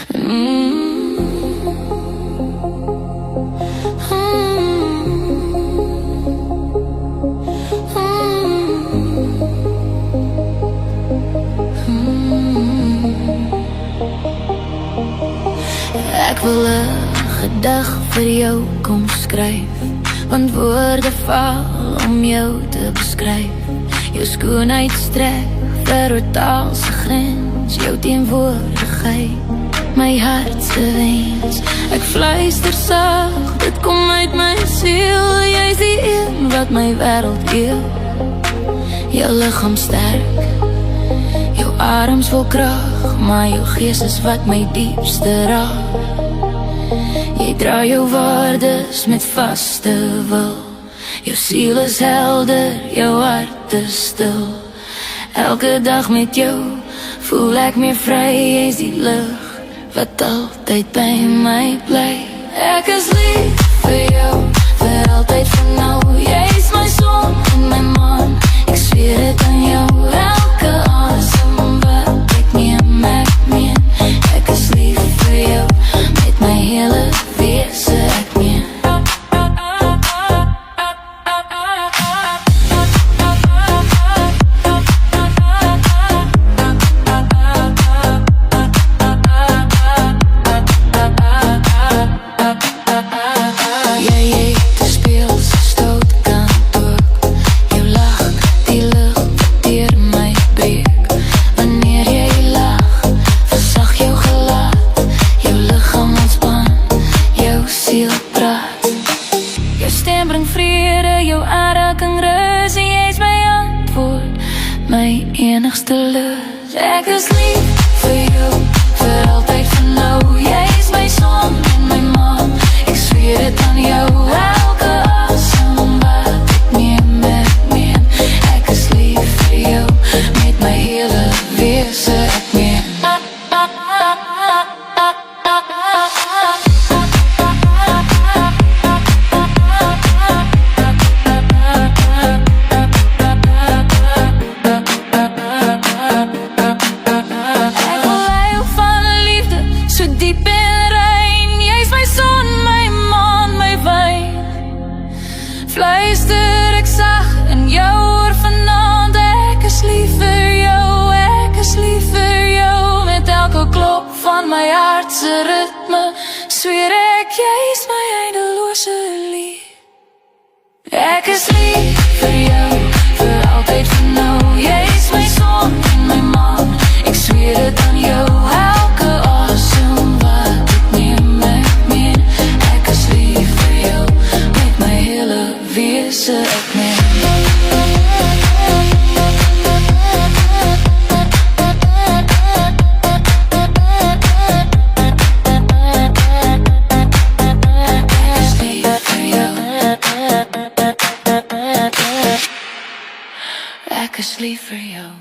Ek wil 'n gedig vir jou kom skryf, want woorde val om jou te beskryf. Jou skoonheid strek ver oor taal se grens, jou teenwoordigheid, my hart se wens. Ek fluister sag, dit kom uit my siel, jy's die een wat my wêreld heel. Jou liggaam sterk, jou arms vol krag, maar jou gees is wat my diepste raak. Jy dra jou waardes met vaste wil, jou siel is helder, jou hart is stil. Elke dag met jou voel ek meer vry, jy's die lig wat altyd by my bly. Ek is lief vir jou, vir altyd van nou. Jy's my son en my maan, ek zweer dit aan jou. Elke asem wat ek neem, ek meen. Ek is lief vir jou, met my hele wese ek meen. Jou stem bring vrede, jou aanraking rus, en jy's my antwoord, my enigste lus. Ek is lief vir jou, vir altyd van nou. Jy's my son en my maan, ek zweer dit aan jou. Elke asem wat ek neem, ek meen. Ek is lief vir jou, met my hele wese ek meen. Fluister ek sag in jou oor vanaand. Ek is lief vir jou, ek is lief vir jou. Met elke klop van my hart se ritme zweer ek, jy's my eindelose lief. Ek is lief vir jou, vir altyd van nou. Jy's my son en my maan, ek zweer dit aan jou. Elke asem wat ek neem, ek meen. Ek is lief vir jou, met my hele wese ek meen. Ek is lief vir jou.